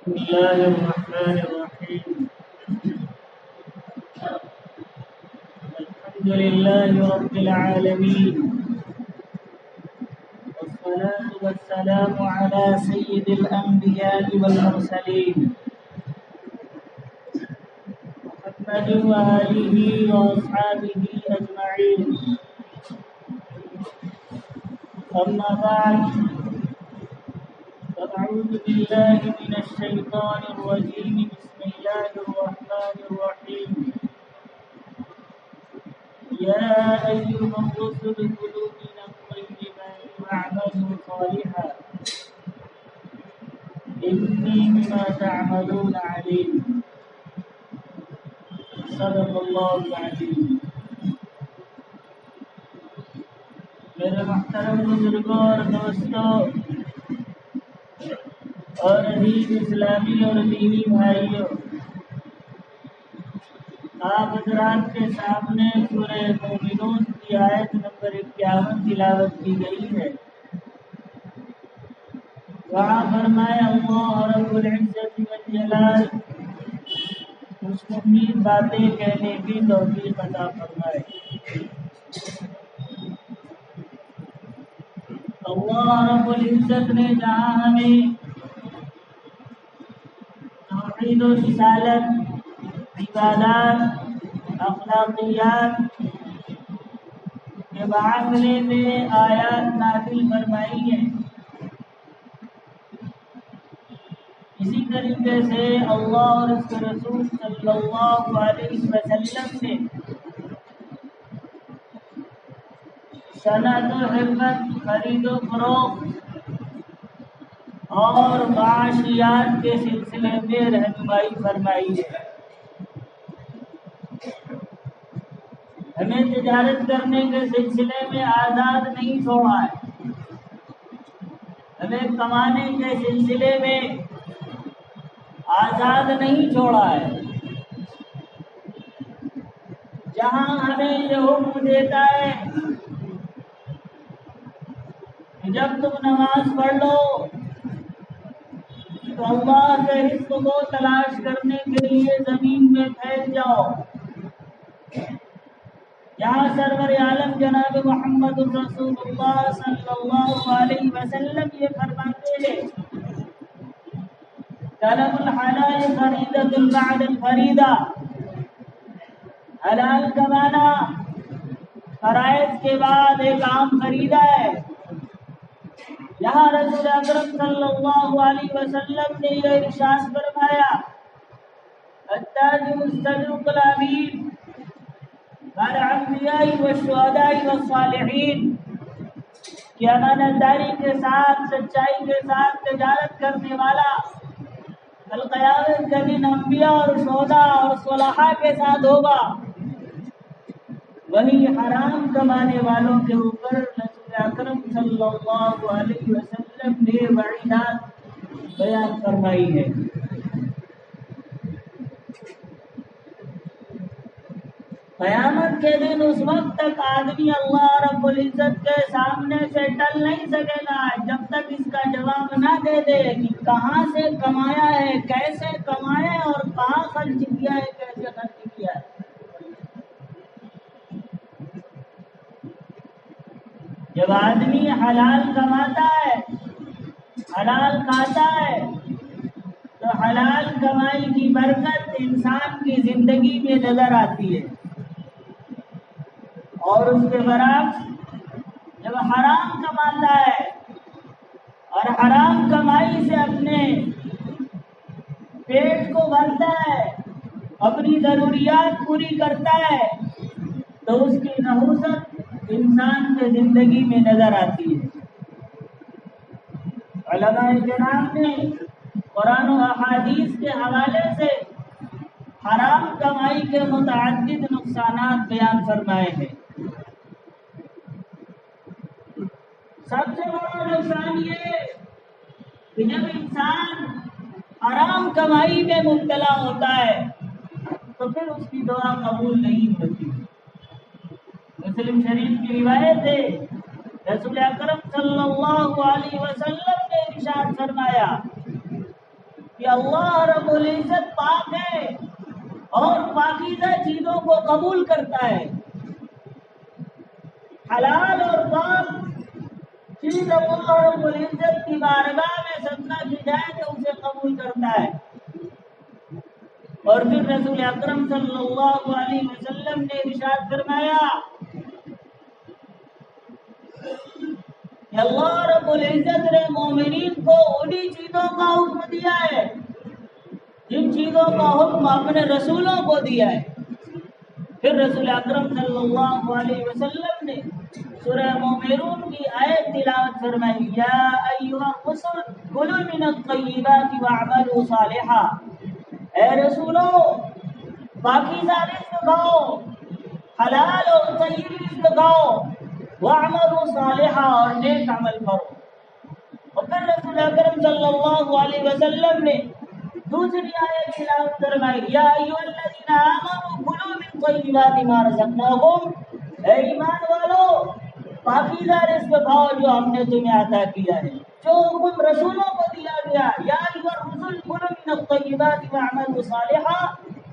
الله الرحمن الرحيم. الحمد لله رب العالمين، والصلاة والسلام على سيد الأنبياء والمرسلين محمد وآله وأصحابه أجمعين. أما بعد، فأعوذ بالله من الشيطان الرجيم. بسم الله الرحمن الرحيم. يا أيها الرسل كلوا من الطيبات واعملوا صالحا إني بما تعملون عليم. صدق الله العظيم. میرے محترم بزرگوں اور دوستوں اور عزیز اسلامی اور دینی بھائیوں، آپ حضرات کے سامنے سورہ مومنون کی آیت نمبر 51 تلاوت کی گئی ہے۔ وہاں فرمایا اللہ رب العزت والجلال کچھ مفید باتیں کہنے کی توفیق عطا فرمائے۔ اللہ رب العزت نے جہاں ہمیں توحید و رسالت، عبادات، اخلاقیات کے معاملے میں آیات نازل فرمائی ہیں، اسی طریقے سے اللہ اور اس کے رسول صلی اللہ علیہ وسلم نے صنعت و خدمت، خرید و فروخت اور معاشیات کے سلسلے میں رہنمائی فرمائی ہے۔ ہمیں تجارت کرنے کے سلسلے میں آزاد نہیں چھوڑا ہے، ہمیں کمانے کے سلسلے میں آزاد نہیں چھوڑا ہے۔ جہاں ہمیں یہ حکم دیتا ہے کہ جب تم نماز پڑھ لو تو اللہ کے رزق کو تلاش کرنے کے لیے زمین میں پھیل جاؤ، یہاں سرور عالم جناب محمد رسول اللہ صلی اللہ علیہ وسلم یہ فرماتے ہیں، طلب الحلال فریضۃ بعد الفریضہ، حلال کمانا فرائض کے بعد ایک عام فریضہ ہے۔ یہاں رسول اکرم صلی اللہ علیہ وسلم نے یہ ارشاد فرمایا، التاجر الصدوق الامین مع الانبیاء والشہداء والصالحین، کہ امانت داری کے ساتھ، سچائی کے ساتھ تجارت کرنے والا کل قیامت کے دن انبیاء اور شہداء اور صلحاء کے ساتھ ہوگا۔ وہی حرام کمانے والوں کے اوپر رسول اکرم صلی اللہ علیہ وسلم نے وعیدات بیان فرمائی ہے۔ قیامت کے دن اس وقت تک آدمی اللہ رب العزت کے سامنے سے ٹل نہیں سکے گا جب تک اس کا جواب نہ دے دے کہ کہاں سے کمایا ہے، کیسے کمایا ہے اور کہاں خرچ کیا ہے، کیسے خرچ کیا ہے۔ جب آدمی حلال کماتا ہے، حلال کھاتا ہے، تو حلال کمائی کی برکت انسان کی زندگی میں نظر آتی ہے، اور اس کے برعکس جب حرام کماتا ہے اور حرام کمائی سے اپنے پیٹ کو بھرتا ہے، اپنی ضروریات پوری کرتا ہے، تو اس کی نحوست انسان کے زندگی میں نظر آتی ہے۔ علماء کرام نے قرآن و احادیث کے حوالے سے حرام کمائی کے متعدد نقصانات بیان فرمائے ہیں۔ سب سے بڑا نقصان یہ کہ جب انسان حرام کمائی میں مبتلا ہوتا ہے تو پھر اس کی دعا قبول نہیں ہوتی۔ مسلم شریف کی روایت ہے، رسول اکرم صلی اللہ علیہ وسلم نے ارشاد فرمایا، کہ اللہ رب العزت پاک ہے اور پاکیزہ چیزوں کو قبول کرتا ہے. حلال اور پاک چیز اللہ رب العزت کی بارگاہ میں صدقہ کی جائے تو اسے قبول کرتا ہے. اور پھر رسول اکرم صلی اللہ علیہ وسلم نے ارشاد فرمایا کہ اللہ رب العزت نے مومنین کو انہی چیزوں کا حکم دیا ہے جن چیزوں کا حکم اپنے رسولوں کو دیا ہے. پھر رسول اکرم صلی اللہ علیہ وسلم نے سورہ مومنون کی آیت تلاوت فرمائی یا ایھا الرسل کلوا من الطیبات واعملوا صالحا. اے رسولو پاکیزہ رزق کھاؤ، حلال اور طیب رزق کھاؤ، واعملوا صالحا اور نیک عمل کرو. اور پھر رسول اکرم صلی اللہ علیہ وسلم نے دوسری آیت تلاوت فرمائی یا ایھا الذین آمنوا کلوا من طیبات ما رزقناکم. اے ایمان والو پاکیزہ رزق کھاؤ جو ہم نے تمہیں عطا کیا ہے. جو حکم رسولوں کو دیا گیا یا ایھا الرسل کلوا من الطیبات واعملوا صالحا،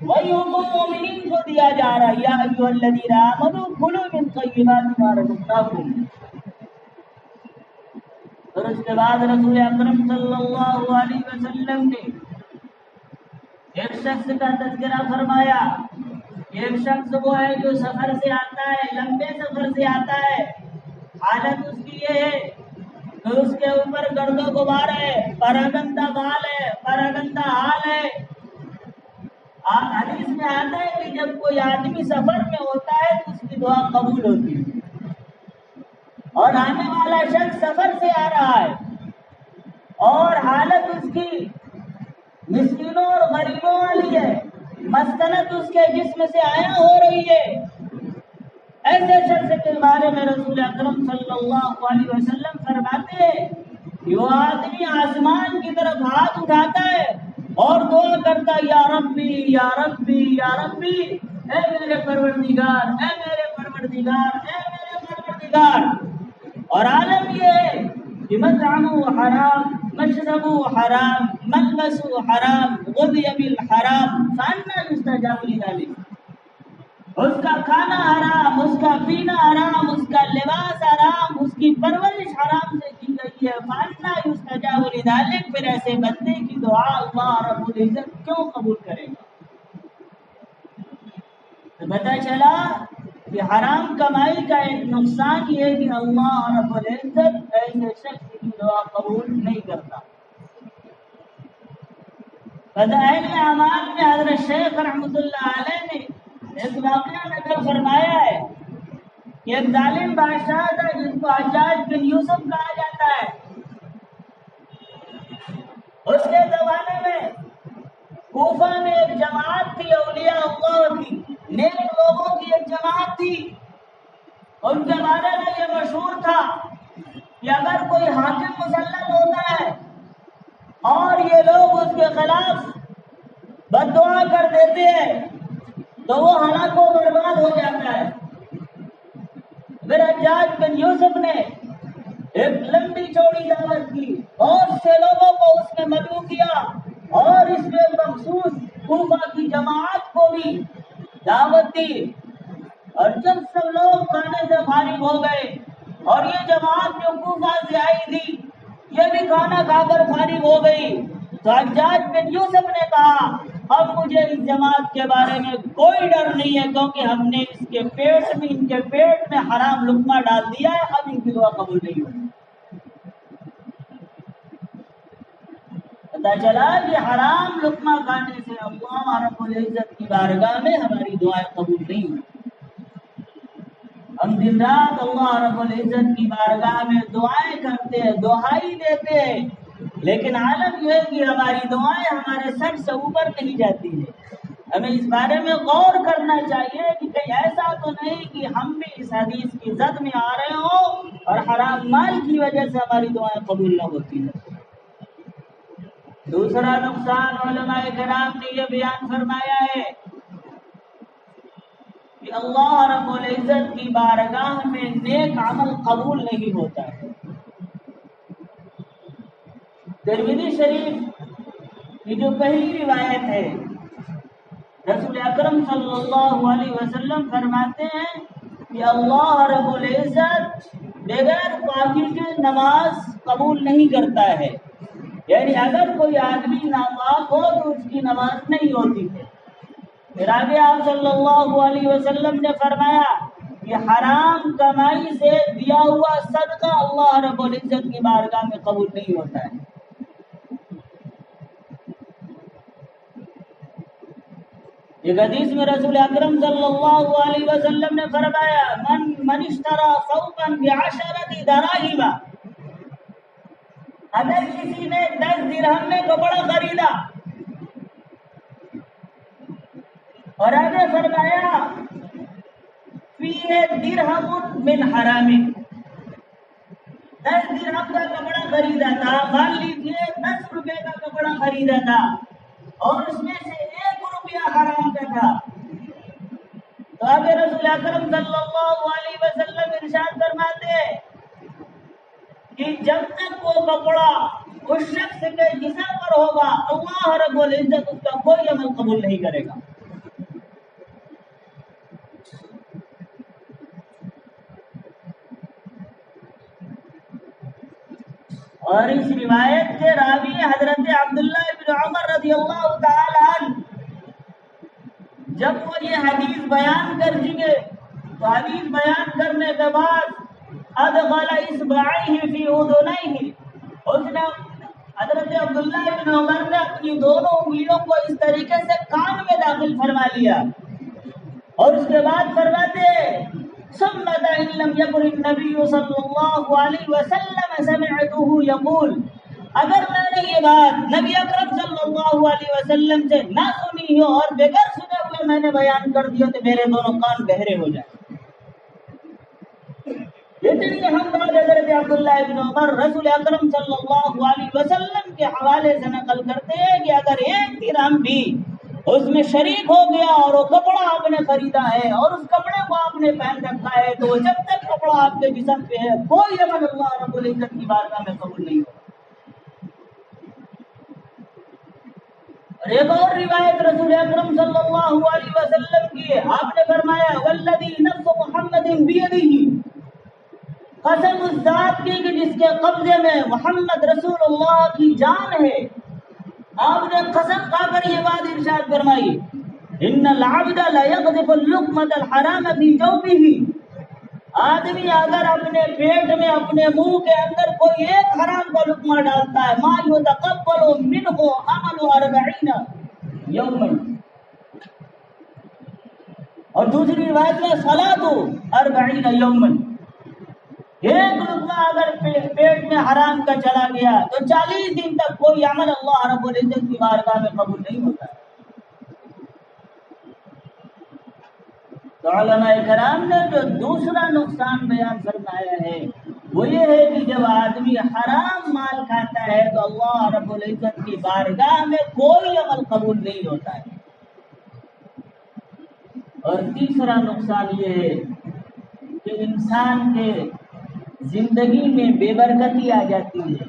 وہی حکم مومنین کو دیا جا رہا ہے یا ایھا الذین آمنوا کلوا من طیبات ما رزقناکم. اور اس کے بعد رسول اکرم صلی اللہ علیہ وسلم نے ایک شخص کا تذکرہ فرمایا. ایک شخص وہ ہے جو سفر سے آتا ہے، لمبے سفر سے آتا ہے، حالت اس کی یہ ہے کہ اس کے اوپر گرد و غبار ہے، پراگندہ بال ہے، پراگندہ حال ہے. حدیث میں آتا ہے کہ جب کوئی آدمی سفر میں ہوتا ہے تو اس کی دعا قبول ہوتی ہے. اور آنے والا شخص سفر سے آ رہا ہے اور حالت اس کی مسکینوں اور غریبوں والی ہے، مسکنت اس کے جسم سے آیا ہو رہی ہے. ایسے شخص کے بارے میں رسول اکرم صلی اللہ علیہ وسلم فرماتے ہیں کہ وہ آدمی آسمان کی طرف ہاتھ اٹھاتا ہے اور دعا کرتا ہے یا ربی یا ربی یا ربی، اے میرے پروردگار، اے میرے پروردگار، اے میرے پروردگار. اور عالم یہ ہے کہ مطعمہ حرام، مشربہ حرام، ملبسہ حرام، غذی بالحرام فأنی یستجاب لذلک. اس کا کھانا حرام، اس کا پینا حرام، اس کا لباس حرام، اس کی پرورش حرام سے کی گئی ہے. فأنی یستجاب لذلک. پھر ایسے بندے کی دعا اللہ رب العزت کیوں قبول کرے گا؟ تو پتہ چلا کہ حرام کمائی کا ایک نقصان یہ ہے کہ اللہ رب العزت ایسے شخص کی دعا قبول نہیں کرتا. فضائل اعمال میں حضرت شیخ رحمۃ اللہ علیہ نے ایک واقعہ نقل فرمایا ہے کہ ایک ظالم بادشاہ تھا جس کو حجاج بن یوسف کہا جاتا ہے. اس کے زمانے میں کوفہ میں ایک جماعت تھی، اولیاء اللہ کی، نیک لوگوں کی ایک جماعت تھی. ان کے بارے میں یہ مشہور تھا کہ اگر کوئی حاکم مسلط ہوتا ہے اور یہ لوگ اس کے خلاف بد دعا کر دیتے ہیں تو وہ ہلاک و برباد ہو جاتا ہے. پھر حجاج بن یوسف نے ایک لمبی چوڑی دعوت کی اور سے لوگوں کو اس میں مدعو کیا اور اس میں مخصوص کوفہ کی جماعت کو بھی دعوت دی. اور جب سب لوگ کھانے سے فارغ ہو گئے اور یہ جماعت جو کوفہ سے آئی تھی یہ بھی کھانا کھا کر فارغ ہو گئی تو حجاج بن یوسف نے کہا اب مجھے اس جماعت کے بارے میں کوئی ڈر نہیں ہے کیونکہ ہم نے ان کے پیٹ میں حرام لقمہ ڈال دیا ہے، اب ان کی دعا قبول نہیں ہوگی. پتہ چلا کہ حرام لقمہ کھانے سے اللہ رب العزت کی بارگاہ میں ہماری دعائیں قبول نہیں ہوتی. ہم دن رات اللہ رب العزت کی بارگاہ میں دعائیں کرتے ہیں، دعائی دیتے ہیں، لیکن عالم یہ ہے کہ ہماری دعائیں ہمارے سر سے اوپر نہیں جاتی ہیں. ہمیں اس بارے میں غور کرنا چاہیے کہ کہیں ایسا تو نہیں کہ ہم بھی اس حدیث کی زد میں آ رہے ہوں اور حرام مال کی وجہ سے ہماری دعائیں قبول نہ ہوتی ہیں. دوسرا نقصان علماء کرام نے یہ بیان فرمایا ہے کہ اللہ رب العزت کی بارگاہ میں نیک عمل قبول نہیں ہوتا ہے. ترمذی شریف کہ جو پہلی روایت ہے رسول اکرم صلی اللہ علیہ وسلم فرماتے ہیں کہ اللہ رب العزت بغیر پاکی کے نماز قبول نہیں کرتا ہے، یعنی اگر کوئی آدمی ناپاک ہو تو اس کی نماز نہیں ہوتی ہے۔ پھر آگے آپ صلی اللہ علیہ وسلم نے فرمایا کہ حرام کمائی سے دیا ہوا صدقہ اللہ رب العزت کی بارگاہ میں قبول نہیں ہوتا ہے۔ ایک حدیث میں رسول اکرم صلی اللہ علیہ وسلم نے فرمایا من اشترى ثوبا ب10 دراهم، اگر کسی نے 10 درہم میں کپڑا خریدا اور آگے فرمایا فیہ درہم من حرام، 10 درہم کا کپڑا خریدا تھا، مان لیجیے 10 روپے کا کپڑا خریدا تھا اور اس میں سے 1 روپیہ حرام کا تھا، تو آگے رسول اکرم صلی اللہ علیہ وسلم ارشاد فرماتے ہیں کہ جب تک وہ کپڑا اس شخص کے جسم پر ہوگا اللہ رب العزت اس کا کوئی عمل قبول نہیں کرے گا۔ اور اس روایت کے راوی حضرت عبداللہ بن عمر رضی اللہ تعالی عنہ، جب وہ یہ حدیث بیان کر دیے تو حدیث بیان کرنے کے بعد ادخل اصبعیہ فی اذنیہ، اس نے حضرت عبداللہ بن عمر نے اپنی دونوں انگلیوں کو اس طریقے سے کان میں داخل فرما لیا اور اس کے بعد فرماتے ثم إن لم يكن النبي صلی اللہ علیہ وسلم سمعته يقول، اگر میں نے یہ بات نبی اکرم صلی اللہ علیہ وسلم سے نہ سنی ہو اور بغیر سنے ہوئے میں نے بیان کر دیا تو میرے دونوں کان بہرے ہو جائیں۔ اتنی اہم بات حضرت عبداللہ بن عمر رسول اکرم صلی اللہ علیہ وسلم کے حوالے سے نقل کرتے ہیں کہ اگر 1 درہم بھی اس میں شریک ہو گیا اور وہ کپڑا آپ نے خریدا ہے اور اس کپڑے کو آپ نے پہن رکھا ہے تو جب تک کپڑا آپ کے جسم پہ ہے کوئی عمل اللہ رب العزت کی بارگاہ میں قبول نہیں ہوگا۔ اور ایک اور روایت رسول اکرم صلی اللہ علیہ وسلم کی ہے، آپ نے فرمایا والذی نفس محمد بیدہ، قسم اس ذات کی کہ جس کے قبضے میں محمد رسول اللہ کی جان ہے، آپ نے قسم کھا کر یہ بات ارشاد فرمائی ان العبد لا يقذف اللقمة الحرام في جوفه، آدمی اگر اپنے پیٹ میں اپنے منہ کے اندر کوئی ایک حرام کا لقمہ ڈالتا ہے ما يتقبل منه عمل 40 یوما، اور دوسری روایت میں صلاۃ 40 یوما، ایک لقمہ اگر پیٹ میں حرام کا چلا گیا تو 40 دن تک کوئی عمل اللہ رب العزت کی بارگاہ میں قبول نہیں ہوتا ہے۔ تو علماء کرام نے جو دوسرا نقصان بیان فرمایا ہے وہ یہ ہے کہ جب آدمی حرام مال کھاتا ہے تو اللہ رب العزت کی بارگاہ میں کوئی عمل قبول نہیں ہوتا ہے۔ اور تیسرا نقصان یہ ہے کہ انسان کے زندگی میں بے برکتی آ جاتی ہے،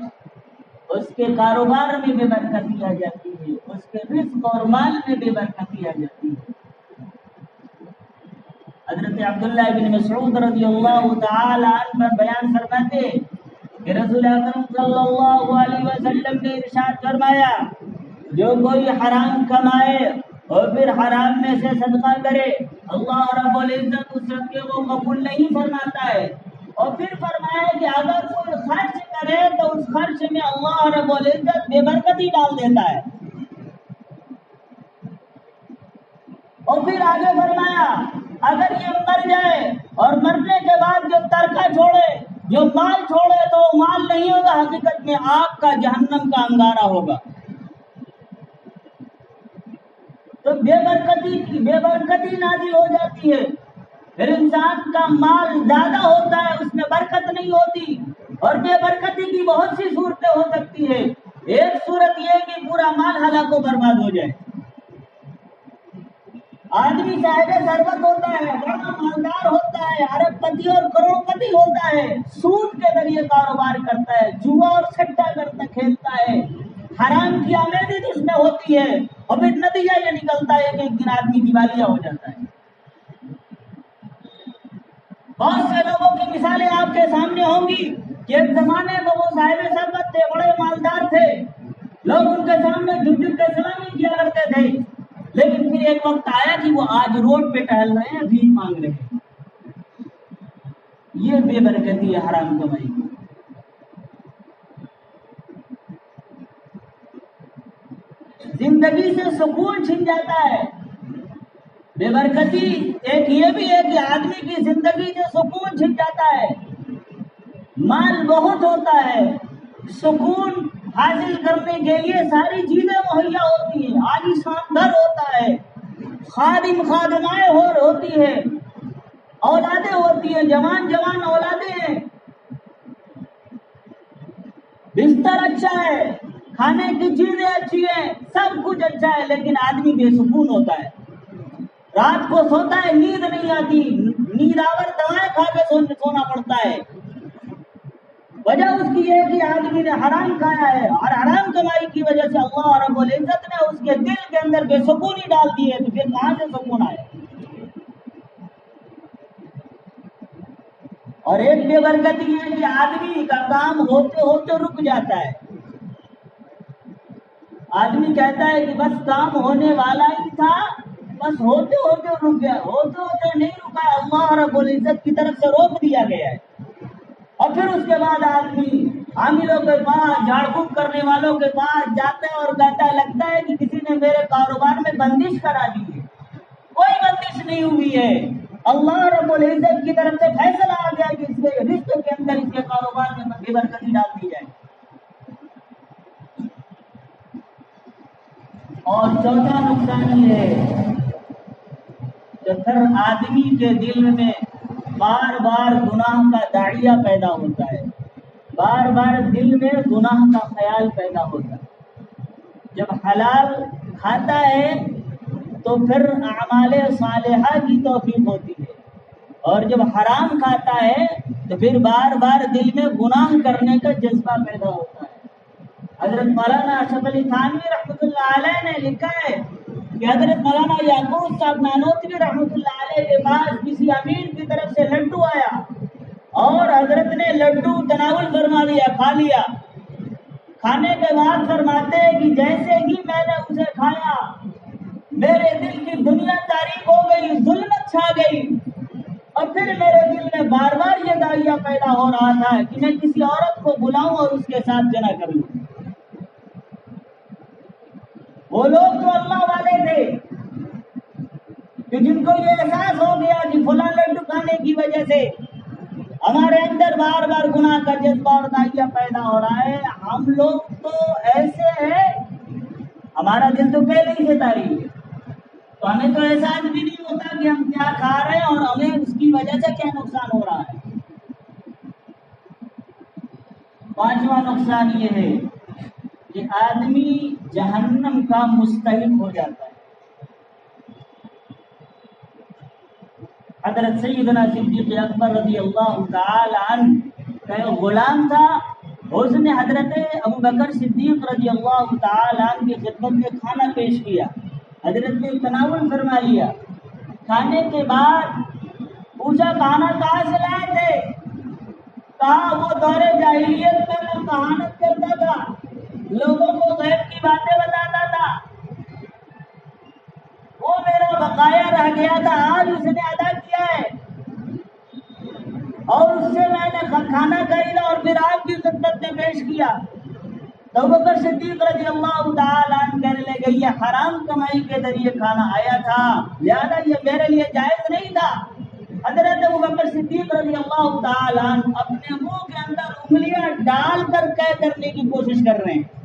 اس کے کاروبار میں بے برکتی آ جاتی ہے، اس کے رزق اور مال میں بے برکتی آ جاتی ہے۔ حضرت عبداللہ بن مسعود رضی اللہ تعالی عنہ بیان فرماتے کہ رسول اکرم صلی اللہ علیہ وسلم نے ارشاد فرمایا جو کوئی حرام کمائے اور پھر حرام میں سے صدقہ کرے اللہ رب العزت اس صدقے کو قبول نہیں فرماتا ہے، اور پھر فرمایا کہ اگر کوئی خرچ کرے تو اس خرچ میں اللہ رب العزت بے برکتی ڈال دیتا ہے، اور پھر آگے فرمایا اگر یہ مر جائے اور مرنے کے بعد جو ترکہ چھوڑے جو مال چھوڑے تو مال نہیں ہوگا، حقیقت میں آگ کا جہنم کا انگارہ ہوگا۔ تو بے برکتی نازل ہو جاتی ہے، پھر انسان کا مال زیادہ ہوتا ہے اس میں برکت نہیں ہوتی، اور بے برکتی کی بہت سی صورتیں ہو سکتی ہے۔ ایک صورت یہ کہ پورا مال ہلاک و برباد ہو جائے، آدمی صاحب ثروت ہوتا ہے، بڑا مالدار ہوتا ہے، ارب پتی اور کروڑ پتی ہوتا ہے، سود کے ذریعے کاروبار کرتا ہے، جوا اور سٹا کرتا کھیلتا ہے، حرام کی آمیزی اس میں ہوتی ہے، اور پھر نتیجہ یہ نکلتا ہے کہ ایک دن آدمی دیوالیہ ہو جاتا ہے۔ بہت سے لوگوں کی مثالیں آپ کے سامنے ہوں گی کہ ایک زمانے میں وہ صاحب ثروت تھے، بڑے مالدار تھے، لوگ ان کے سامنے جھک جھک کے سلامی کیا کرتے تھے، لیکن پھر ایک وقت آیا کہ وہ آج روڈ پہ ٹہل رہے ہیں، بھیک مانگ رہے ہیں۔ یہ بے برکتی ہے حرام کمائی کی۔ زندگی سے سکون چھن جاتا ہے۔ بے برکتی ایک یہ بھی ہے کہ آدمی کی زندگی سے سکون چھن جاتا ہے۔ مال بہت ہوتا ہے، سکون حاصل کرنے کے لیے ساری چیزیں مہیا ہوتی ہیں، عالی شان گھر ہوتا ہے، خادم خادمائیں ہوتی ہے، اولادیں ہوتی ہیں، جوان اولادیں ہیں، بستر اچھا ہے، کھانے کی چیزیں اچھی ہیں، سب کچھ اچھا ہے، لیکن آدمی بے سکون ہوتا ہے۔ رات کو سوتا ہے، نیند نہیں آتی، نیند آور دوائیں کھا کے سونا پڑتا ہے۔ وجہ اس کی یہ کہ آدمی نے حرام کھایا ہے، اور حرام کمائی کی وجہ سے اللہ رب العزت نے اس کے دل کے اندر بے سکونی ڈال دی ہے، تو پھر کہاں سے سکون آئے؟ اور ایک بے برکتی ہے کہ آدمی کا کام ہوتے ہوتے رک جاتا ہے۔ آدمی کہتا ہے کہ بس کام ہونے والا ہی تھا، بس ہوتے ہوتے رک گیا، ہوتے ہوتے نہیں رکا، اللہ رب العزت کی طرف سے روک دیا گیا ہے۔ اور پھر اس کے بعد آدمی عاملوں کے پاس، جھاڑ پھونک کرنے والوں کے پاس جاتا ہے اور کہتا ہے لگتا ہے کہ کسی نے میرے کاروبار میں بندش کرا دی ہے۔ کوئی بندش نہیں ہوئی ہے، اللہ رب العزت کی طرف سے فیصلہ آ گیا کہ اس کے رزق کے اندر، اس کے کاروبار میں بے برکتی ڈال دی جائے۔ اور چوتھا نقصان یہ ہے کہ پھر آدمی کے دل میں بار بار گناہ کا داعیہ پیدا ہوتا ہے، بار بار دل میں گناہ کا خیال پیدا ہوتا ہے۔ جب حلال کھاتا ہے تو پھر اعمال صالحہ کی توفیق ہوتی ہے، اور جب حرام کھاتا ہے تو پھر بار بار دل میں گناہ کرنے کا جذبہ پیدا ہوتا ہے۔ حضرت مولانا اشرف علی تھانوی رحمۃ اللہ علیہ نے لکھا ہے کہ حضرت مولانا یعقوب صاحب نانوتوی رحمۃ اللہ علیہ کے پاس کسی امیر کی طرف سے لڈو آیا، اور حضرت نے لڈو تناول فرما لیا، کھا لیا۔ کھانے کے بعد فرماتے ہیں کہ جیسے ہی میں نے اسے کھایا، میرے دل کی دنیا تاریک ہو گئی، ظلمت چھا گئی، اور پھر میرے دل میں بار بار یہ داعیہ پیدا ہو رہا تھا کہ میں کسی عورت کو بلاؤں اور اس کے ساتھ جنا کر لوں۔ وہ لوگ تو اللہ والے تھے کہ جن کو یہ احساس ہو گیا کہ فلاں لڈو کھانے کی وجہ سے ہمارے اندر بار بار گناہ کا جذبہ اور داعیہ پیدا ہو رہا ہے۔ ہم لوگ تو ایسے ہیں، ہمارا دل تو پہلے ہی سے تاریخ ہے، تو ہمیں تو احساس بھی نہیں ہوتا کہ ہم کیا کھا رہے ہیں اور ہمیں اس کی وجہ سے کیا نقصان ہو رہا ہے۔ پانچواں نقصان یہ ہے کہ آدمی جہنم کا مستحق ہو جاتا ہے۔ حضرت سیدنا صدیق اکبر رضی اللہ تعالی عنہ کا ایک غلام تھا، اس نے حضرت ابو بکر صدیق رضی اللہ تعالی عنہ کی خدمت میں کھانا پیش کیا، حضرت نے تناول فرما لیا۔ کھانے کے بعد پوچھا کھانا کہاں سے لائے تھے؟ کہا وہ دور جاہلیت میں وہ کہانت کرتا تھا، لوگوں کو غیب کی باتیں بتاتا تھا، وہ میرا بقایا رہ گیا تھا، آج اس نے ادا کیا ہے، اور اس سے میں نے کھانا خریدا اور پھر آپ کی خدمت میں پیش کیا۔ تو ابو بکر صدیق رضی اللہ تعالی عنہ کہنے لگے یہ حرام کمائی کے ذریعے کھانا آیا تھا، لہذا یہ میرے لیے جائز نہیں تھا۔ حضرت ابو بکر صدیق رضی اللہ تعالی عنہ اپنے منہ کے اندر انگلیاں ڈال کر طے کرنے کی کوشش کر رہے ہیں۔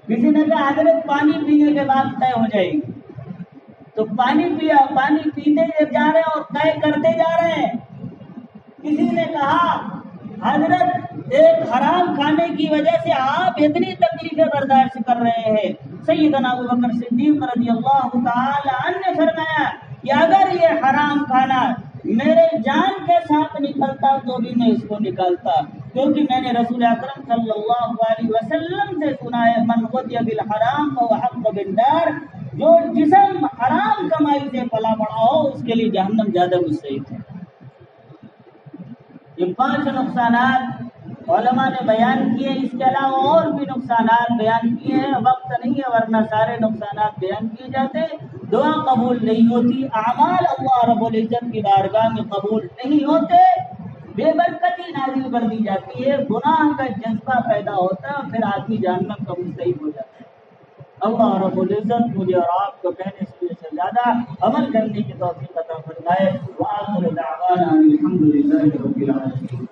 کسی نے کہا حضرت پانی پینے کے بعد طے ہو جائے گی، تو پانی پیا، پانی پیتے جا رہے ہیں اور طے کرتے جا رہے ہیں۔ کسی نے کہا حضرت ایک حرام کھانے کی وجہ سے آپ اتنی تکلیفیں برداشت کر رہے ہیں۔ سیدنا ابو بکر صدیق رضی اللہ تعالی عنہ نے فرمایا کہ اگر یہ حرام کھانا میرے جان کے ساتھ نکلتا تو بھی میں اس کو نکالتا، کیونکہ میں نے رسول اکرم صلی اللہ علیہ وسلم سے سنا ہے من غدی بالحرام وحق بالنار، جو جسم حرام کمائی سے پلا بڑا ہو اس کے لیے جہنم زیادہ مستحق ہے۔ یہ 5 نقصانات علماء نے بیان کیے، اس کے علاوہ اور بھی نقصانات بیان کیے ہیں، وقت نہیں ہے ورنہ سارے نقصانات بیان کیے جاتے۔ دعا قبول نہیں ہوتی، اعمال اللہ رب العزت کی بارگاہ میں قبول نہیں ہوتے، بے برکتی نازل کر دی جاتی ہے، گناہ کا جذبہ پیدا ہوتا ہے، پھر آدمی جہنم کا مستحق ہو جاتا ہے۔ اللہ رب العزت مجھے اور آپ کو کہنے سے زیادہ عمل کرنے کی توفیق عطا فرمائے۔ وآخر دعوانا الحمد للہ رب العالمین۔